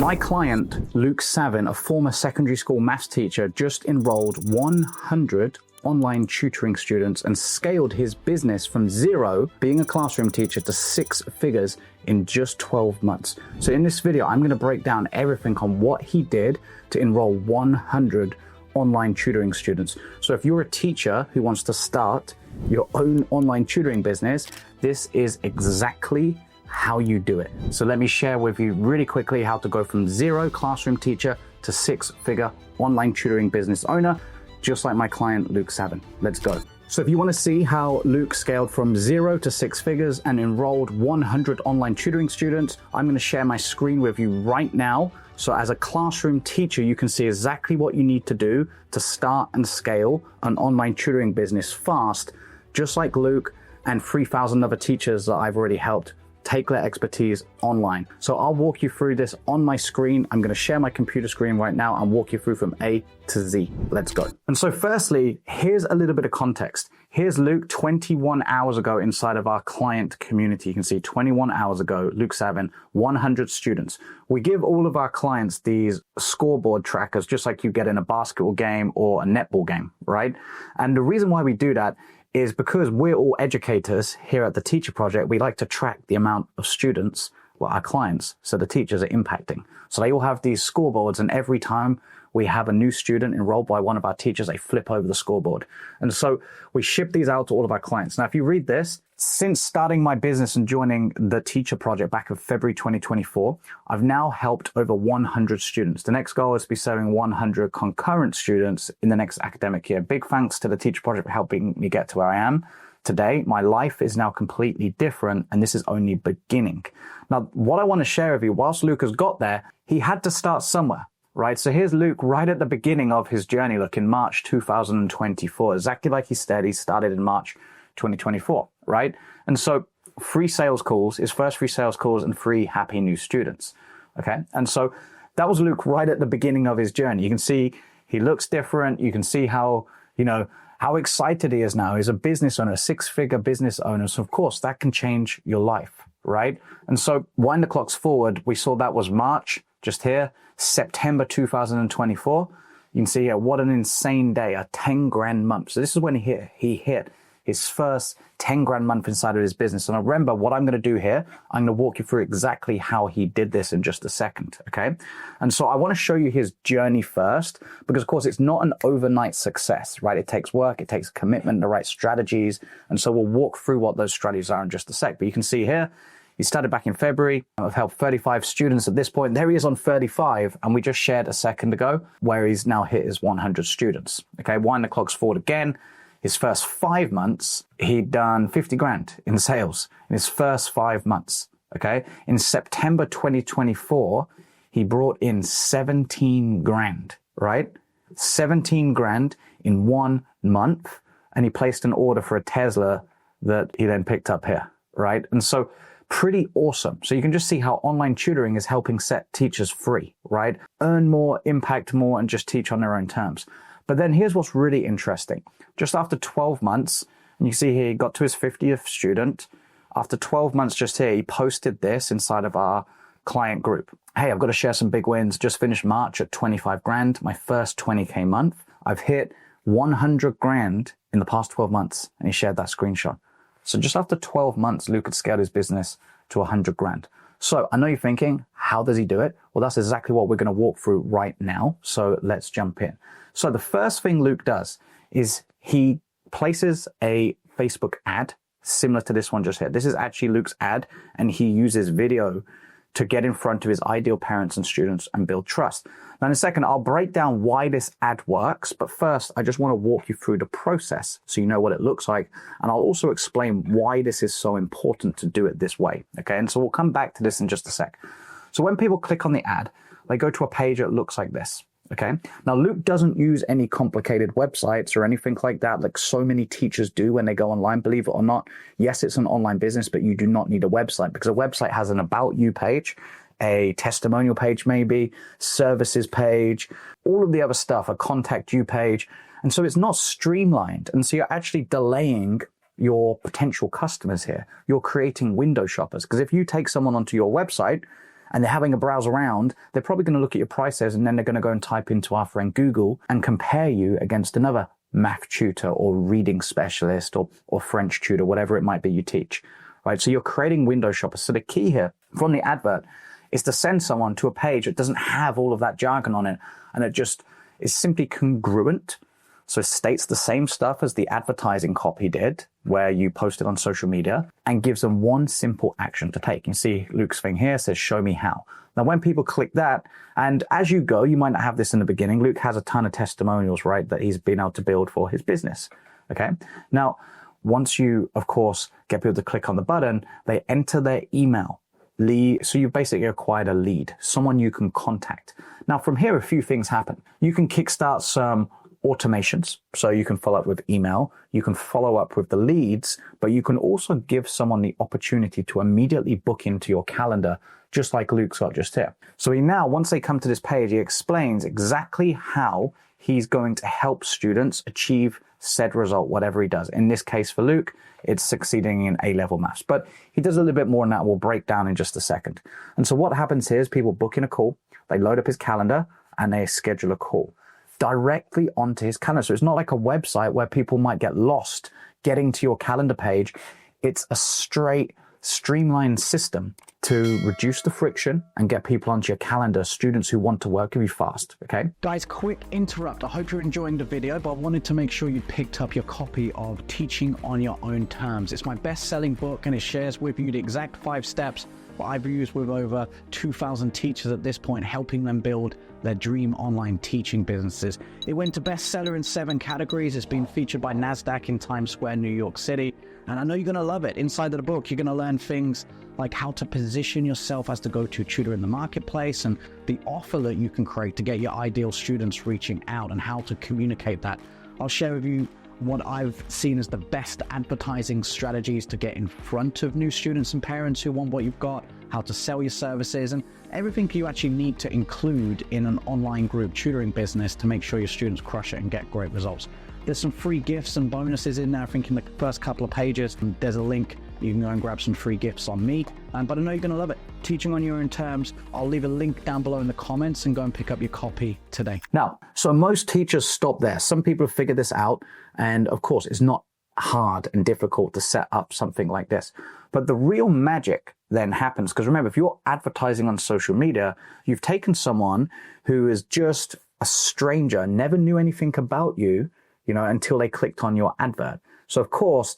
My client, Luke Savin, a former secondary school maths teacher, just enrolled 100 online tutoring students and scaled his business from zero, being a classroom teacher, to 6 figures in just 12 months. So in this video, I'm going to break down everything on what he did to enroll 100 online tutoring students. So if you're a teacher who wants to start your own online tutoring business, this is exactly how you do it. So let me share with you really quickly how to go from zero classroom teacher to 6-figure online tutoring business owner, just like my client, Luke Savin. Let's go. So if you want to see how Luke scaled from 0 to 6 figures and enrolled 100 online tutoring students, I'm going to share my screen with you right now. So as a classroom teacher, you can see exactly what you need to do to start and scale an online tutoring business fast, just like Luke and 3,000 other teachers that I've already helped take their expertise online. So I'll walk you through this on my screen. I'm going to share my computer screen right now and walk you through from A to Z. Let's go. And so firstly, here's a little bit of context. Here's Luke 21 hours ago inside of our client community. You can see 21 hours ago, Luke Savin, 100 students. We give all of our clients these scoreboard trackers, just like you get in a basketball game or a netball game, right? And the reason why we do that is because we're all educators here at the Teacher Project. We like to track the amount of students, well, our clients, so the teachers are impacting. So they all have these scoreboards, and every time we have a new student enrolled by one of our teachers, they flip over the scoreboard. And so we ship these out to all of our clients. Now, if you read this, since starting my business and joining the Teacher Project back in February 2024, I've now helped over 100 students. The next goal is to be serving 100 concurrent students in the next academic year. Big thanks to the Teacher Project for helping me get to where I am today. My life is now completely different, and this is only beginning. Now, what I want to share with you, whilst Luke has got there, he had to start somewhere. Right, so here's Luke right at the beginning of his journey, look, in March 2024. Exactly like he said, he started in March 2024, right? And so free sales calls, his first free sales calls, and 3 happy new students, okay? And so that was Luke right at the beginning of his journey. You can see he looks different. You can see how, how excited he is now. He's a business owner, a 6-figure business owner. So of course that can change your life, right? And so wind the clocks forward. We saw that was March, just here. September 2024, you can see here, what an insane day, a 10 grand month. So this is when he hit his first 10 grand month inside of his business. And remember what I'm going to do here, I'm going to walk you through exactly how he did this in just a second, okay? And so I want to show you his journey first, because of course it's not an overnight success, right? It takes work, it takes commitment, the right strategies. And so we'll walk through what those strategies are in just a sec. But you can see here, he started back in February. I've helped 35 students at this point. There he is on 35. And we just shared a second ago where he's now hit his 100 students. Okay, wind the clocks forward again. His first 5 months, he'd done 50 grand in sales in his first 5 months. Okay, in September 2024, he brought in 17 grand, right? 17 grand in 1 month. And he placed an order for a Tesla that he then picked up here, right? And so pretty awesome. So you can just see how online tutoring is helping set teachers free, right? Earn more, impact more, and just teach on their own terms. But then here's what's really interesting. Just after 12 months, and you see here, he got to his 50th student. After 12 months just here, he posted this inside of our client group. Hey, I've got to share some big wins. Just finished March at 25 grand, my first 20K month. I've hit 100 grand in the past 12 months. And he shared that screenshot. So just after 12 months, Luke had scaled his business to 100 grand. So I know you're thinking, how does he do it? Well, that's exactly what we're going to walk through right now. So let's jump in. So the first thing Luke does is he places a Facebook ad similar to this one just here. This is actually Luke's ad, and he uses video to get in front of his ideal parents and students and build trust. Now in a second, I'll break down why this ad works, but first I just want to walk you through the process so you know what it looks like. And I'll also explain why this is so important to do it this way, okay? And so we'll come back to this in just a sec. So when people click on the ad, they go to a page that looks like this, okay? Now Luke doesn't use any complicated websites or anything like that, like so many teachers do when they go online, believe it or not. Yes, it's an online business, but you do not need a website, because a website has an about you page, a testimonial page maybe, services page, all of the other stuff, a contact you page. And so it's not streamlined. And so you're actually delaying your potential customers here. You're creating window shoppers. Because if you take someone onto your website and they're having a browse around, they're probably going to look at your prices, and then they're going to go and type into our friend Google and compare you against another math tutor or reading specialist or French tutor, whatever it might be you teach, right? So you're creating window shoppers. So the key here from the advert is to send someone to a page that doesn't have all of that jargon on it, and it just is simply congruent. So it states the same stuff as the advertising copy did, where you posted on social media, and gives them one simple action to take. You see Luke's thing here says, show me how. Now, when people click that, and as you go, you might not have this in the beginning, Luke has a ton of testimonials, right, that he's been able to build for his business. Okay. Now, once you, of course, get people to click on the button, they enter their email. So you've basically acquired a lead, someone you can contact. Now, from here, a few things happen. You can kickstart some automations. So you can follow up with email, you can follow up with the leads, but you can also give someone the opportunity to immediately book into your calendar, just like Luke's got just here. So he now, once they come to this page, he explains exactly how he's going to help students achieve said result, whatever he does. In this case for Luke, it's succeeding in A-level maths, but he does a little bit more than that. We'll break down in just a second. And so what happens here is people book in a call, they load up his calendar, and they schedule a call directly onto his calendar. So it's not like a website where people might get lost getting to your calendar page. It's a straight, streamlined system to reduce the friction and get people onto your calendar, students who want to work with you fast, okay? Guys, quick interrupt. I hope you're enjoying the video, but I wanted to make sure you picked up your copy of Teaching on Your Own Terms. It's my best-selling book, and it shares with you the exact 5 steps that I've used with over 2,000 teachers at this point, helping them build their dream online teaching businesses. It went to bestseller in 7 categories. It's been featured by NASDAQ in Times Square, New York City. And I know you're going to love it. Inside of the book, you're going to learn things like how to position yourself as the go-to tutor in the marketplace, and the offer that you can create to get your ideal students reaching out, and how to communicate that. I'll share with you what I've seen as the best advertising strategies to get in front of new students and parents who want what you've got, how to sell your services, and everything you actually need to include in an online group tutoring business to make sure your students crush it and get great results. There's some free gifts and bonuses in there. I think in the first couple of pages, there's a link. You can go and grab some free gifts on me. But I know you're going to love it. Teaching on Your Own Terms. I'll leave a link down below in the comments, and go and pick up your copy today. Now, so most teachers stop there. Some people have figured this out. And of course, it's not hard and difficult to set up something like this. But the real magic then happens, because remember, if you're advertising on social media, you've taken someone who is just a stranger, never knew anything about you, until they clicked on your advert. So of course,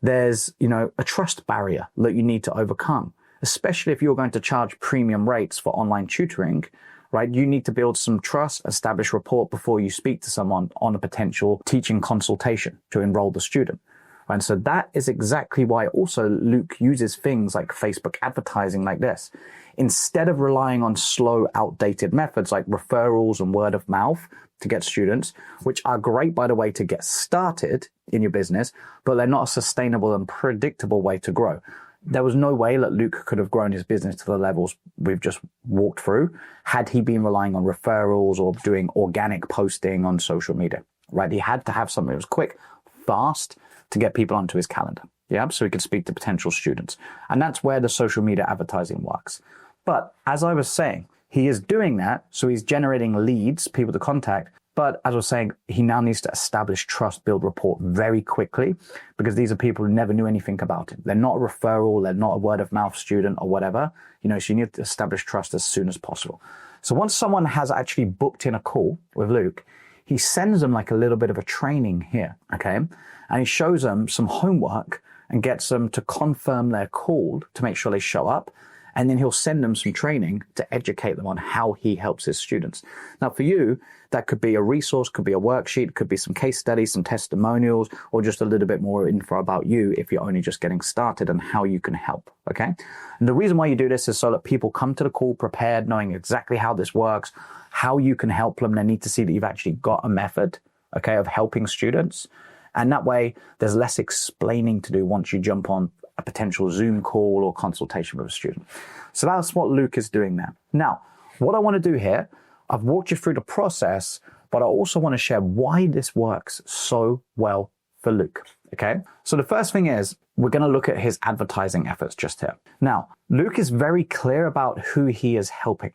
there's, a trust barrier that you need to overcome, especially if you're going to charge premium rates for online tutoring, right? You need to build some trust, establish rapport before you speak to someone on a potential teaching consultation to enroll the student. And so that is exactly why also Luke uses things like Facebook advertising like this. Instead of relying on slow, outdated methods like referrals and word of mouth to get students, which are great, by the way, to get started in your business, but they're not a sustainable and predictable way to grow. There was no way that Luke could have grown his business to the levels we've just walked through had he been relying on referrals or doing organic posting on social media, right? He had to have something that was quick, fast, to get people onto his calendar, so he could speak to potential students. And that's where the social media advertising works. But as I was saying, he is doing that, so he's generating leads, people to contact. But as I was saying, he now needs to establish trust, build rapport very quickly, because these are people who never knew anything about him. They're not a referral, they're not a word of mouth student or whatever. So you need to establish trust as soon as possible. So once someone has actually booked in a call with Luke, he sends them like a little bit of a training here, okay? And he shows them some homework and gets them to confirm their call to make sure they show up. And then he'll send them some training to educate them on how he helps his students. Now for you, that could be a resource, could be a worksheet, could be some case studies, some testimonials, or just a little bit more info about you if you're only just getting started and how you can help, okay? And the reason why you do this is so that people come to the call prepared, knowing exactly how this works, how you can help them. They need to see that you've actually got a method, okay, of helping students. And that way there's less explaining to do once you jump on a potential Zoom call or consultation with a student. So that's what Luke is doing there. Now, what I want to do here, I've walked you through the process, but I also want to share why this works so well for Luke. Okay, so the first thing is we're going to look at his advertising efforts just here. Now, Luke is very clear about who he is helping,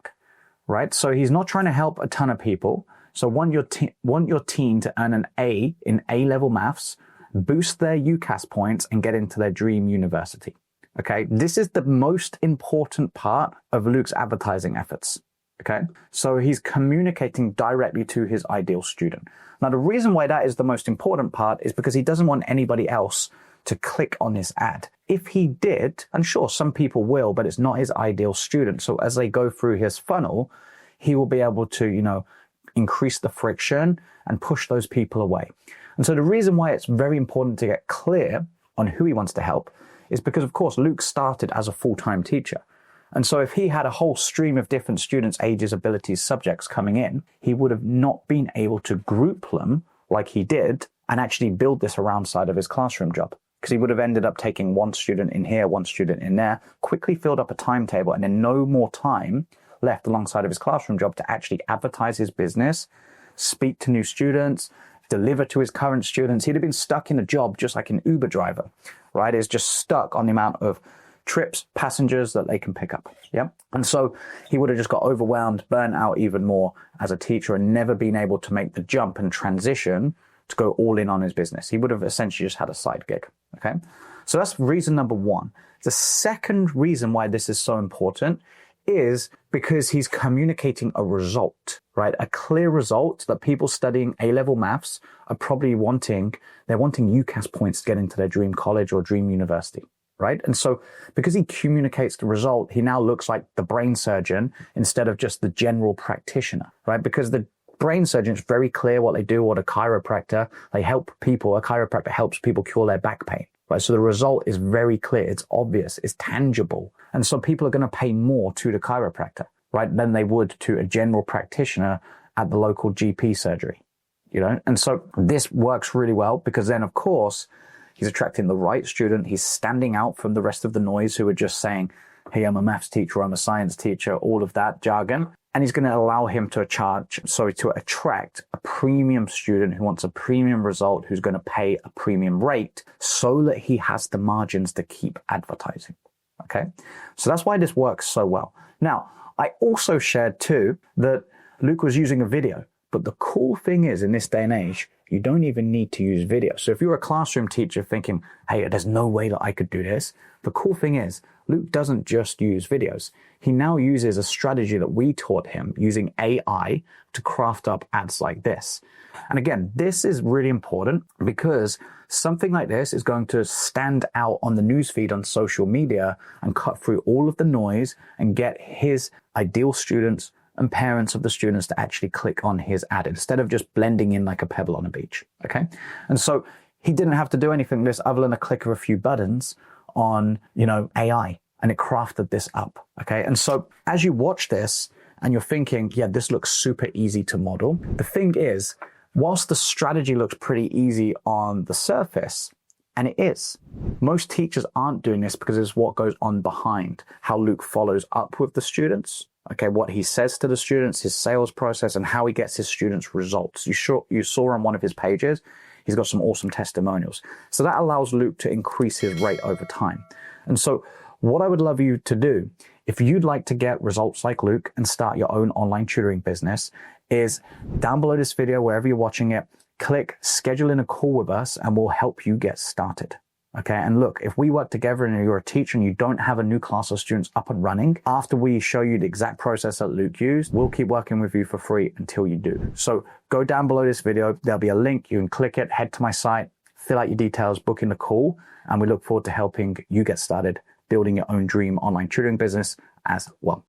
right? So he's not trying to help a ton of people. So want your teen to earn an A in A-level maths, boost their UCAS points, and get into their dream university. Okay, this is the most important part of Luke's advertising efforts. Okay, so he's communicating directly to his ideal student. Now, the reason why that is the most important part is because he doesn't want anybody else to click on his ad. If he did, and sure, some people will, but it's not his ideal student. So as they go through his funnel, he will be able to, increase the friction and push those people away. And so the reason why it's very important to get clear on who he wants to help is because, of course, Luke started as a full-time teacher. And so if he had a whole stream of different students, ages, abilities, subjects coming in, he would have not been able to group them like he did and actually build this around side of his classroom job. Because he would have ended up taking one student in here, one student in there, quickly filled up a timetable, and then no more time left alongside of his classroom job to actually advertise his business, speak to new students, deliver to his current students. He'd have been stuck in a job just like an Uber driver, right? Is just stuck on the amount of trips, passengers that they can pick up. Yeah. And so he would have just got overwhelmed, burnt out even more as a teacher, and never been able to make the jump and transition to go all in on his business. He would have essentially just had a side gig. Okay. So that's reason number one. The second reason why this is so important is because he's communicating a result, right? A clear result that people studying A-level maths are probably wanting. They're wanting UCAS points to get into their dream college or dream university, right? And so because he communicates the result, he now looks like the brain surgeon instead of just the general practitioner, right? Because the brain surgeon is very clear what they do, or the chiropractor, they help people. A chiropractor helps people cure their back pain, right? So the result is very clear. It's obvious. It's tangible. And so people are going to pay more to the chiropractor, right, than they would to a general practitioner at the local GP surgery, And so this works really well because then, of course, he's attracting the right student. He's standing out from the rest of the noise who are just saying, hey, I'm a maths teacher, I'm a science teacher, all of that jargon. And he's going to allow him to attract a premium student who wants a premium result, who's going to pay a premium rate so that he has the margins to keep advertising. Okay. So that's why this works so well. Now, I also shared too that Luke was using a video, but the cool thing is in this day and age, you don't even need to use video. So if you're a classroom teacher thinking, hey, there's no way that I could do this, the cool thing is Luke doesn't just use videos. He now uses a strategy that we taught him using AI to craft up ads like this. And again, this is really important because something like this is going to stand out on the newsfeed on social media and cut through all of the noise and get his ideal students and parents of the students to actually click on his ad instead of just blending in like a pebble on a beach. Okay. And so he didn't have to do anything this other than a click of a few buttons on, AI, and it crafted this up. Okay. And so as you watch this and you're thinking, yeah, this looks super easy to model. The thing is, whilst the strategy looks pretty easy on the surface, and it is, most teachers aren't doing this because it's what goes on behind, how Luke follows up with the students, okay, what he says to the students, his sales process, and how he gets his students results. You saw on one of his pages, he's got some awesome testimonials. So that allows Luke to increase his rate over time. And so what I would love you to do, if you'd like to get results like Luke and start your own online tutoring business, is down below this video, wherever you're watching it, click schedule in a call with us and we'll help you get started. Okay. And look, if we work together and you're a teacher and you don't have a new class of students up and running, after we show you the exact process that Luke used, we'll keep working with you for free until you do. So go down below this video. There'll be a link. You can click it, head to my site, fill out your details, book in the call. And we look forward to helping you get started building your own dream online tutoring business as well.